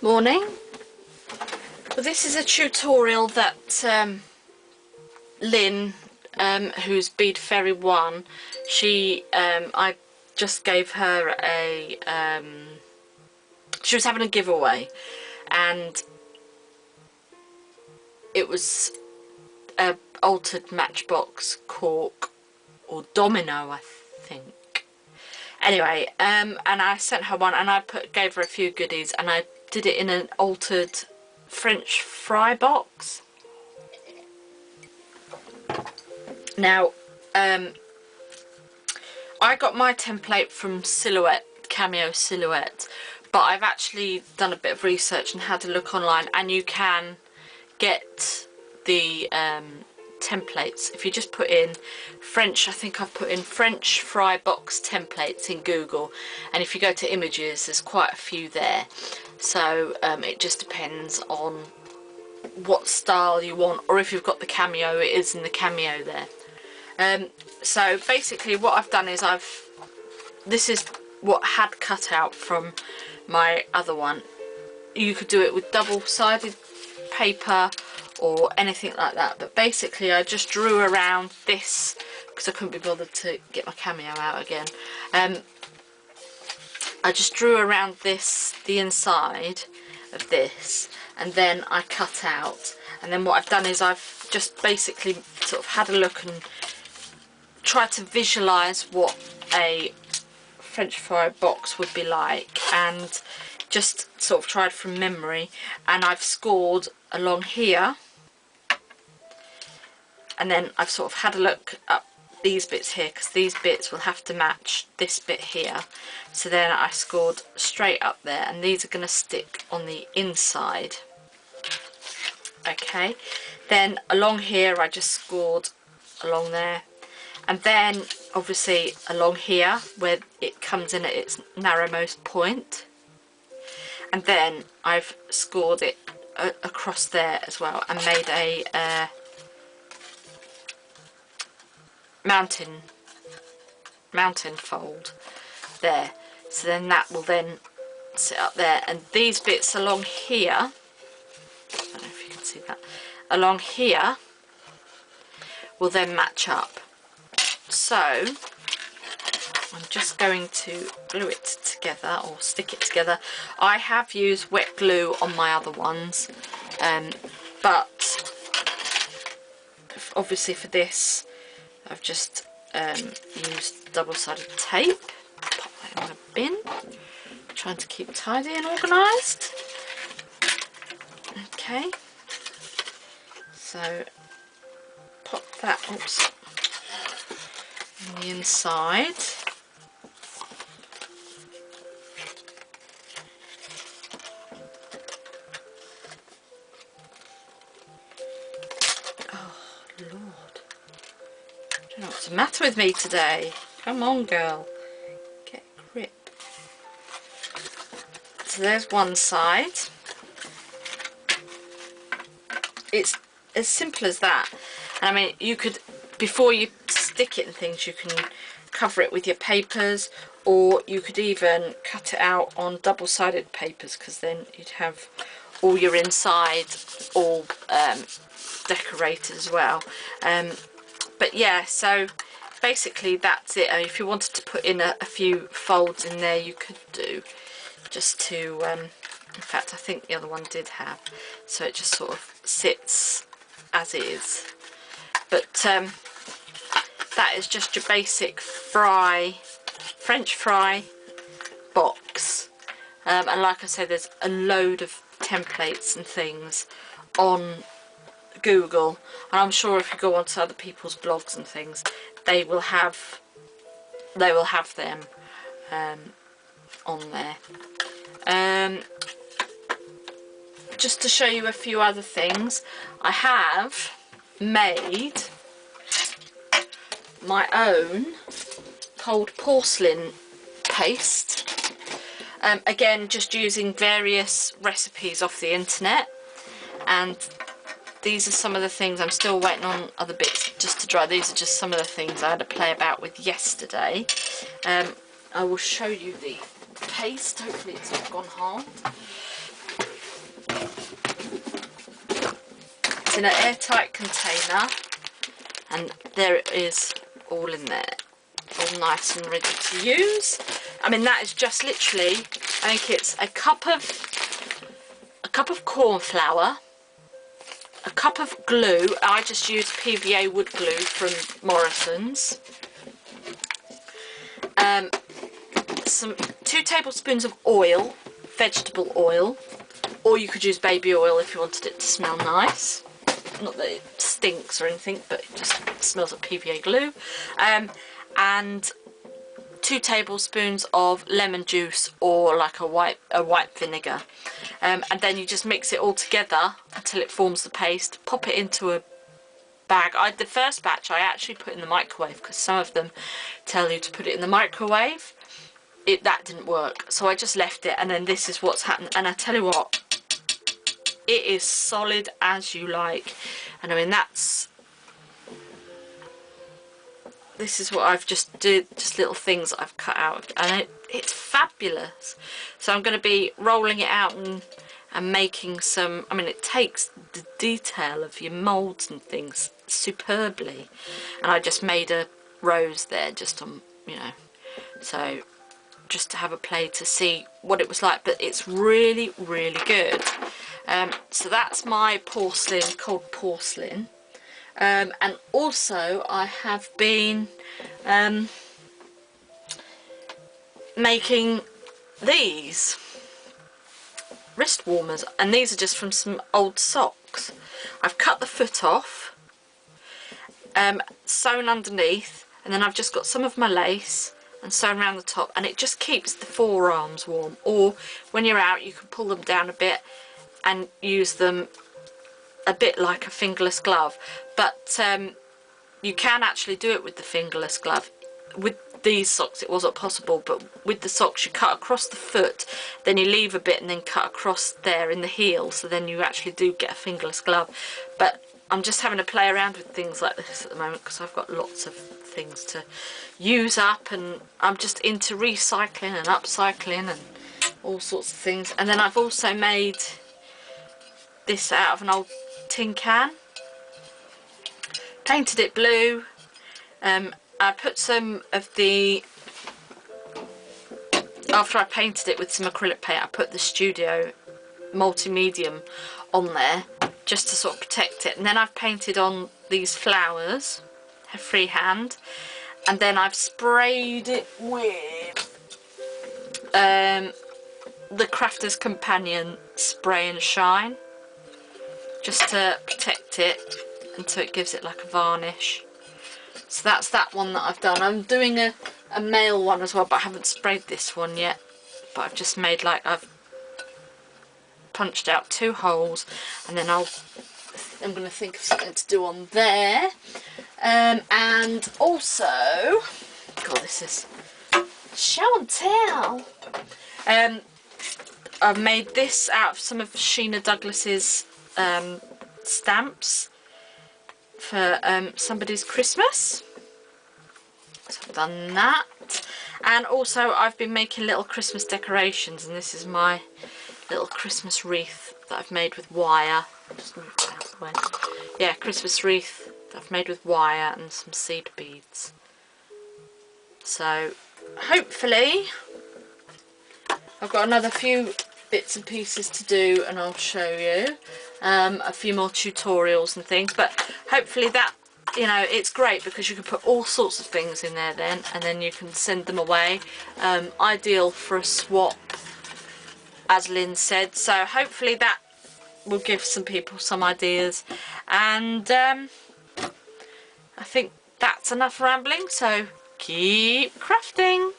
Morning. Well, this is a tutorial that Lynn, who's Bead Fairy 1, I just gave her a, she was having a giveaway, and it was a altered matchbox cork or domino, I think. Anyway, and I sent her one, and I gave her a few goodies, and I did it in an altered French fry box. Now, I got my template from Cameo Silhouette, but I've actually done a bit of research and had a look online, and you can get the templates if you just put in French. I think I've put in French fry box templates in Google, and if you go to images, there's quite a few there. So it just depends on what style you want, or if you've got the Cameo, it is in the Cameo there. So basically what I've done is this is what I had cut out from my other one. You could do it with double-sided paper or anything like that, but basically I just drew around this because I couldn't be bothered to get my Cameo out again. I just drew around this, the inside of this, and then I cut out, and then what I've done is I've just basically sort of had a look and tried to visualise what a French fry box would be like, and just sort of tried from memory, and I've scored along here, and then I've sort of had a look up these bits here, because these bits will have to match this bit here. So then I scored straight up there, and these are going to stick on the inside. Okay, then along here I just scored along there, and then obviously along here where it comes in at its narrowmost point, and then I've scored it across there as well, and made a mountain fold there. So then that will then sit up there, and these bits along here, I don't know if you can see that, along here will then match up. So I'm just going to glue it together, or stick it together. I have used wet glue on my other ones, but obviously for this I've just used double-sided tape. Pop that in a bin. I'm trying to keep tidy and organised. Okay, so pop that on the inside. Oh Lord, I don't know what's the matter with me today. Come on, girl, get a grip. So there's one side. It's as simple as that. And I mean, you could, before you stick it in things, you can cover it with your papers, or you could even cut it out on double-sided papers, because then you'd have all your inside all decorated as well. But yeah, so basically that's it. If you wanted to put in a few folds in there, you could do, just to in fact I think the other one did have, so it just sort of sits as is. But that is just your basic French fry box, and like I said, there's a load of templates and things on Google, and I'm sure if you go onto other people's blogs and things, they will have them on there. Just to show you a few other things, I have made my own cold porcelain paste, again just using various recipes off the internet, and these are some of the things. I'm still waiting on other bits just to dry. These are just some of the things I had to play about with yesterday. I will show you the paste, hopefully it's not gone hard. It's in an airtight container, and there it is, all in there, all nice and ready to use. I mean, that is just literally, I think it's a cup of corn flour, a cup of glue. I just use PVA wood glue from Morrison's. 2 tablespoons of oil, vegetable oil, or you could use baby oil if you wanted it to smell nice. Not that it stinks or anything, but it just smells like PVA glue. And 2 tablespoons of lemon juice, or like a white vinegar. And then you just mix it all together until it forms the paste. Pop it into a bag. The first batch I actually put in the microwave, because some of them tell you to put it in the microwave. That didn't work, so I just left it, and then this is what's happened. And I tell you what, it is solid as you like. And I mean, this is what I've just did, just little things that I've cut out, and it's fabulous. So I'm going to be rolling it out and making some. I mean, it takes the detail of your moulds and things superbly. And I just made a rose there, just on, you know, so just to have a play to see what it was like. But it's really, really good. So that's my porcelain, cold porcelain. And also I have been making these wrist warmers, and these are just from some old socks. I've cut the foot off, sewn underneath, and then I've just got some of my lace and sewn around the top, and it just keeps the forearms warm. Or when you're out, you can pull them down a bit and use them a bit like a fingerless glove. But you can actually do it with the fingerless glove. With these socks it wasn't possible, but with the socks you cut across the foot, then you leave a bit and then cut across there in the heel, so then you actually do get a fingerless glove. But I'm just having to play around with things like this at the moment, because I've got lots of things to use up, and I'm just into recycling and upcycling and all sorts of things. And then I've also made this out of an old tin can, painted it blue. I put some of the, after I painted it with some acrylic paint, I put the Studio Multi-Medium on there just to sort of protect it. And then I've painted on these flowers freehand, and then I've sprayed it with the Crafter's Companion Spray and Shine, just to protect it until it gives it like a varnish. So that's that one that I've done. I'm doing a male one as well, but I haven't sprayed this one yet. But I've just made, like, I've punched out 2 holes, and then I'm going to think of something to do on there. And also, God, this is show and tell. I've made this out of some of Sheena Douglas's stamps for somebody's Christmas. So I've done that. And also I've been making little Christmas decorations, and this is my little Christmas wreath that I've made with wire. Just move it out of the way. Yeah, Christmas wreath that I've made with wire and some seed beads. So hopefully I've got another few bits and pieces to do, and I'll show you a few more tutorials and things. But hopefully that, you know, it's great because you can put all sorts of things in there then, and then you can send them away. Ideal for a swap, as Lynn said. So hopefully that will give some people some ideas. And I think that's enough rambling, so keep crafting.